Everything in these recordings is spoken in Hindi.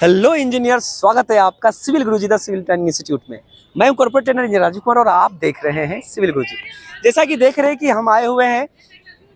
हेलो इंजीनियर, स्वागत है आपका civil Guruji the civil training institute में। मैं हूं corporate trainer engineer Rajeev Kumar और आप देख रहे हैं सिविल गुरुजी। जैसा कि देख रहे हैं कि हम आए हुए हैं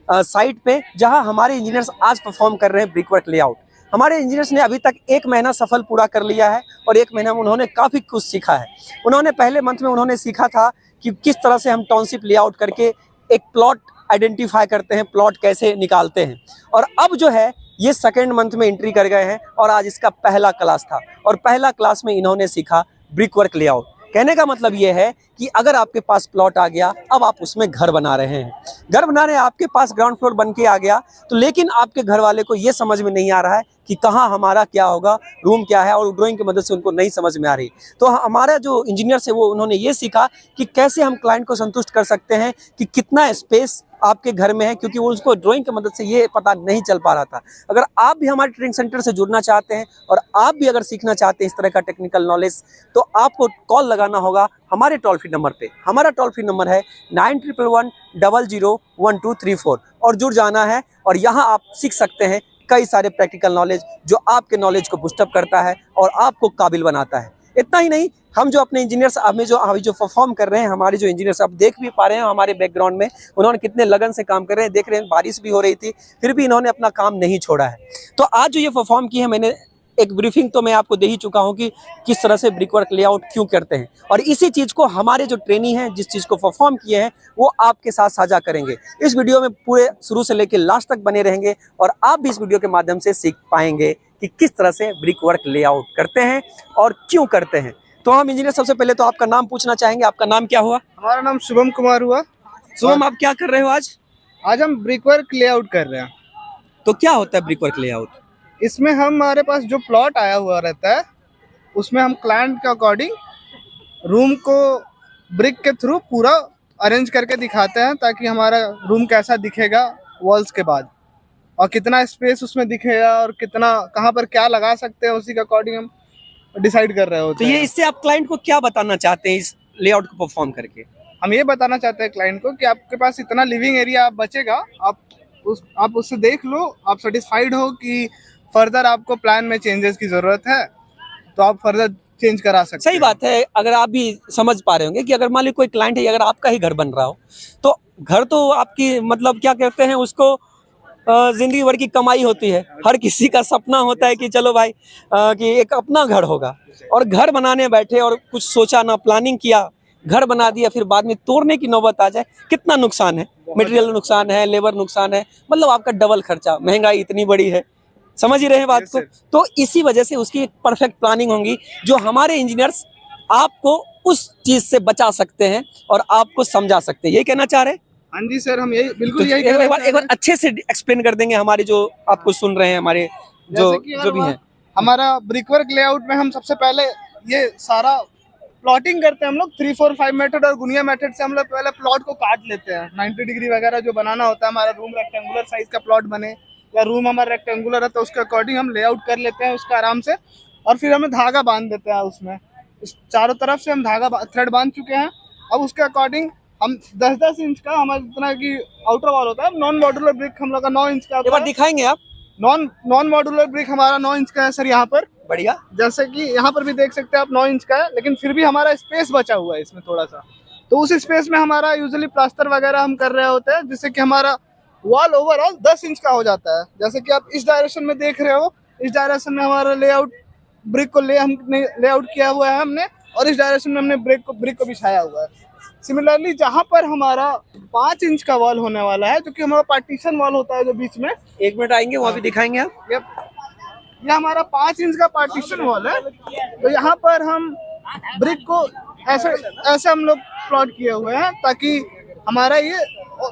साइट पे, जहां हमारे इंजीनियर्स आज परफॉर्म कर रहे हैं ब्रिक वर्क लेआउट। हमारे इंजीनियर्स ने अभी तक 1 महीना सफल पूरा कर लिया है और 1 महीना में उन्होंने काफ़ी कुछ सीखा है। उन्होंने पहले मंथ में उन्होंने सीखा था कि किस तरह से हम टाउनशिप लेआउट करके एक प्लॉट आइडेंटिफाई करते हैं, प्लॉट कैसे निकालते हैं। और अब जो है ये सेकेंड मंथ में एंट्री कर गए हैं और आज इसका पहला क्लास था और पहला क्लास में इन्होंने सीखा ब्रिक वर्क लेआउट। कहने का मतलब ये है कि अगर आपके पास प्लॉट आ गया, अब आप उसमें घर बना रहे हैं, घर बना रहे हैं, आपके पास ग्राउंड फ्लोर बन के आ गया, तो लेकिन आपके घर वाले को ये समझ में नहीं आ रहा है कि कहाँ हमारा क्या होगा, रूम क्या है, और ड्राइंग की मदद से उनको नहीं समझ में आ रही। तो हमारा जो इंजीनियर्स है वो उन्होंने ये सीखा कि कैसे हम क्लाइंट को संतुष्ट कर सकते हैं कि कितना स्पेस आपके घर में है, क्योंकि वो उसको ड्राइंग की मदद से ये पता नहीं चल पा रहा था। अगर आप भी हमारे ट्रेनिंग सेंटर से जुड़ना चाहते हैं और आप भी अगर सीखना चाहते हैं इस तरह का टेक्निकल नॉलेज, तो आपको कॉल लगाना होगा हमारे टोल फ्री नंबर पे। हमारा टोल फ्री नंबर है 9111001234 और जुड़ जाना है। और यहाँ आप सीख सकते हैं कई सारे प्रैक्टिकल नॉलेज जो आपके नॉलेज को बूस्टअप करता है और आपको काबिल बनाता है। इतना ही नहीं, हम जो अपने इंजीनियर्स अभी जो परफॉर्म कर रहे हैं, हमारे जो इंजीनियर्स आप देख भी पा रहे हैं हमारे बैकग्राउंड में, उन्होंने कितने लगन से काम कर रहे हैं। देख रहे हैं बारिश भी हो रही थी, फिर भी इन्होंने अपना काम नहीं छोड़ा है। तो आज जो ये परफॉर्म की है, मैंने एक ब्रीफिंग तो मैं आपको दे ही चुका हूं कि किस तरह से ब्रिक वर्क लेआउट क्यों करते हैं, और इसी चीज़ को हमारे जो ट्रेनी हैं जिस चीज़ को परफॉर्म किए हैं वो आपके साथ साझा करेंगे। इस वीडियो में पूरे शुरू से लेकर लास्ट तक बने रहेंगे और आप भी इस वीडियो के माध्यम से सीख पाएंगे कि किस तरह से ब्रिक वर्क लेआउट करते हैं और क्यों करते हैं। तो हम इंजीनियर सबसे पहले तो आपका नाम पूछना चाहेंगे। आपका नाम क्या हुआ? हमारा नाम शुभम कुमार हुआ। शुभम, आप क्या कर रहे हो आज? आज हम ब्रिक वर्क लेआउट कर रहे हैं। तो क्या होता है ब्रिक वर्क लेआउट? इसमें हमारे पास जो प्लॉट आया हुआ रहता है उसमें हम क्लाइंट के अकॉर्डिंग रूम को ब्रिक के थ्रू पूरा अरेंज करके दिखाते हैं, ताकि हमारा रूम कैसा दिखेगा वॉल्स के बाद, और कितना स्पेस उसमें दिखेगा और कितना कहाँ पर क्या लगा सकते हैं, उसी के अकॉर्डिंग हम डिसाइड कर रहे होते हैं। तो ये हैं। इससे आप क्लाइंट को क्या बताना चाहते हैं इस लेआउट को परफॉर्म करके? हम ये बताना चाहते हैं क्लाइंट को कि आपके पास इतना लिविंग एरिया बचेगा, आप उससे देख लो, आप सेटिस्फाइड हो कि फर्दर आपको प्लान में चेंजेस की जरूरत है तो आप फर्दर चेंज करा सकते हैं। सही बात है। अगर आप भी समझ पा रहे होंगे कि अगर मान ली कोई क्लाइंट है, अगर आपका ही घर बन रहा हो, तो घर तो आपकी मतलब क्या कहते हैं उसको, जिंदगी भर की कमाई होती है। हर किसी का सपना होता है कि चलो भाई कि एक अपना घर होगा, और घर बनाने बैठे और कुछ सोचा ना, प्लानिंग किया, घर बना दिया, फिर बाद में तोड़ने की नौबत आ जाए, कितना नुकसान है। मटेरियल नुकसान है, लेबर नुकसान है, मतलब आपका डबल खर्चा, महंगाई इतनी बड़ी है, समझ ही रहे हैं बात को। तो इसी वजह से उसकी एक परफेक्ट प्लानिंग होगी जो हमारे इंजीनियर्स आपको उस चीज से बचा सकते हैं और आपको समझा सकते हैं। यही कहना चाह रहे हैं? हाँ जी सर, हम यही बिल्कुल तो यही एक बार अच्छे से एक्सप्लेन कर देंगे हमारे जो आपको सुन रहे हैं, हमारे जो भी हैं। हमारा ब्रिक वर्क लेआउट में हम सबसे पहले ये सारा प्लॉटिंग करते हैं। हम लोग 3, 4, 5 मेथड और गुनिया मेथड से हम लोग पहले प्लॉट को काट लेते हैं। 90 डिग्री वगैरह जो बनाना होता है, हमारा रूम रेक्टेंगुलर साइज का प्लॉट बने या रूम हमारा रेक्टेंगुलर है तो उसके अकॉर्डिंग हम लेआउट कर लेते हैं उसका आराम से, और फिर हमें धागा बांध देते हैं उसमें। चारों तरफ से हम धागा थ्रेड बांध चुके हैं। अब उसके अकॉर्डिंग हम 10-10 इंच का हमारा जितना कि आउटर वॉल होता है, नॉन मॉड्यूलर ब्रिक हम लोग का 9 इंच का। एक बार दिखाएंगे आप? नॉन मॉड्यूलर ब्रिक हमारा 9 इंच का है सर। यहाँ पर बढ़िया, जैसे कि यहाँ पर भी देख सकते हैं आप 9 इंच का है, लेकिन फिर भी हमारा स्पेस बचा हुआ है इसमें थोड़ा सा। तो उस स्पेस में हमारा यूजुअली प्लास्टर वगैरह हम कर रहे होते हैं, जिससे कि हमारा वॉल ओवरऑल 10 इंच का हो जाता है। जैसे कि आप इस डायरेक्शन में देख रहे हो, इस डायरेक्शन में हमारा लेआउट ब्रिक को हमने लेआउट किया हुआ है हमने, और इस डायरेक्शन में हमने ब्रिक को बिछाया हुआ है। सिमिलरली जहाँ पर हमारा 5 इंच का वॉल होने वाला है, जो कि हमारा पार्टीशन वॉल होता है जो बीच में, 1 मिनट आएंगे वहाँ भी दिखाएंगे आप। ये हमारा 5 इंच का पार्टीशन वॉल है। तो यहाँ पर हम ब्रिक को ऐसे हम लोग प्लॉट किए हुए हैं, ताकि हमारा ये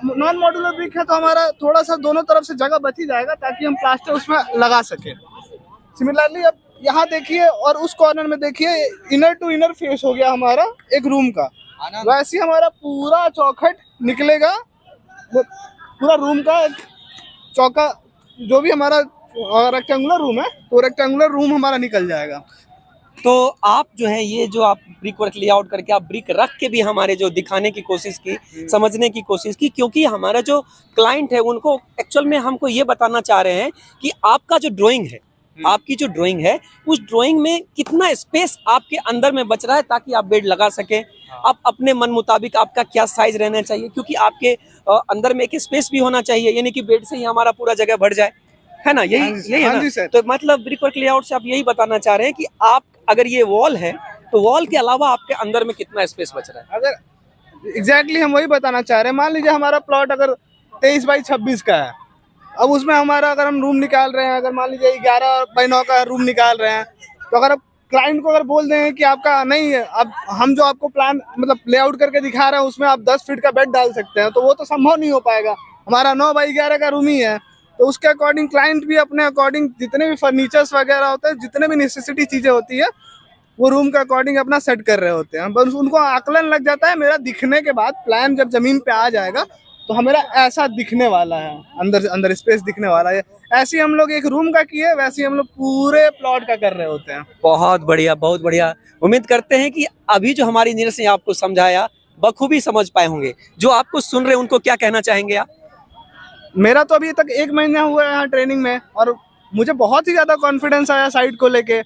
नॉन मॉड्यूलर ब्रिक है तो हमारा थोड़ा सा दोनों तरफ से जगह बची जाएगा, ताकि हम प्लास्टर उसमें लगा सके। सिमिलरली अब यहाँ देखिए, और उस कॉर्नर में देखिए, इनर टू इनर फेस हो गया हमारा एक रूम का। वैसे ही हमारा पूरा चौखट निकलेगा, पूरा रूम का चौका, जो भी हमारा रेक्टेंगुलर रूम है तो रेक्टेंगुलर रूम हमारा निकल जाएगा। तो आप जो है ये जो आप ब्रिक वर्क लेआउट करके आप ब्रिक रख के भी हमारे जो दिखाने की कोशिश की, समझने की कोशिश की, क्योंकि हमारा जो क्लाइंट है उनको एक्चुअल में हमको ये बताना चाह रहे हैं कि आपका जो ड्राइंग है आपकी जो ड्राइंग है उस ड्राइंग में कितना स्पेस आपके अंदर में बच रहा है ताकि आप बेड लगा सकें। आप अपने मन मुताबिक आपका क्या साइज रहना चाहिए, क्योंकि आपके अंदर में एक स्पेस भी होना चाहिए, यानी कि बेड से ही हमारा पूरा जगह भर जाए, है ना? यही है ना? तो मतलब ब्रिकवर्क लेआउट से आप यही बताना चाह रहे हैं कि आप अगर ये वॉल है तो वॉल के अलावा आपके अंदर में कितना स्पेस बच रहा है? अगर एग्जैक्टली हम वही बताना चाह रहे हैं। मान लीजिए हमारा प्लॉट अगर 23 बाई 26 का है, अब उसमें हमारा अगर हम रूम निकाल रहे हैं, अगर मान लीजिए 11 बाई 9 का रूम निकाल रहे हैं, तो अगर आप क्लाइंट को अगर बोल दें कि आपका नहीं है, अब हम जो आपको प्लान मतलब लेआउट करके दिखा रहे हैं उसमें आप 10 फीट का बेड डाल सकते हैं, तो वो तो संभव नहीं हो पाएगा। हमारा 9 बाई 11 का रूम ही है, तो उसके अकॉर्डिंग क्लाइंट भी अपने अकॉर्डिंग जितने भी फर्नीचर्स वगैरह होते हैं, जितने भी नेसेसिटी चीज़ें होती है, वो रूम के अकॉर्डिंग अपना सेट कर रहे होते हैं। बस उनको आकलन लग जाता है, मेरा दिखने के बाद प्लान जब जमीन पे आ जाएगा तो हमें ऐसा दिखने वाला है, अंदर स्पेस दिखने वाला है। ऐसे ही हम लोग एक रूम का किए, वैसे ही हम लोग पूरे प्लॉट का कर रहे होते हैं। बहुत बढ़िया, बहुत बढ़िया। उम्मीद करते हैं कि अभी जो हमारे इंजीनियर ने आपको समझाया बखूबी समझ पाए होंगे। जो आपको सुन रहे हैं उनको क्या कहना चाहेंगे आप? मेरा तो अभी तक 1 महीना हुआ है यहाँ ट्रेनिंग में, और मुझे बहुत ही ज़्यादा कॉन्फिडेंस आया साइट को लेके।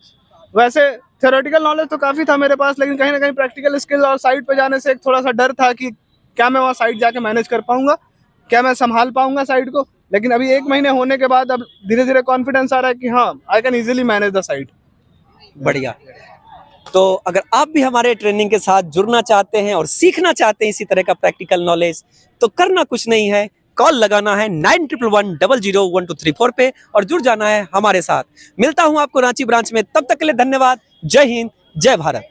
वैसे थ्योरेटिकल नॉलेज तो काफ़ी था मेरे पास, लेकिन कहीं ना कहीं प्रैक्टिकल स्किल और साइट पे जाने से एक थोड़ा सा डर था कि क्या मैं वहाँ साइट जाके मैनेज कर पाऊंगा, क्या मैं संभाल पाऊंगा साइट को। लेकिन अभी 1 महीने होने के बाद अब धीरे धीरे कॉन्फिडेंस आ रहा है कि हाँ, I can easily manage the site. बढ़िया। तो अगर आप भी हमारे ट्रेनिंग के साथ जुड़ना चाहते हैं और सीखना चाहते हैं इसी तरह का प्रैक्टिकल नॉलेज, तो करना कुछ नहीं है, कॉल लगाना है 9111001234 पे और जुड़ जाना है हमारे साथ। मिलता हूं आपको रांची ब्रांच में, तब तक के लिए धन्यवाद। जय हिंद, जय भारत।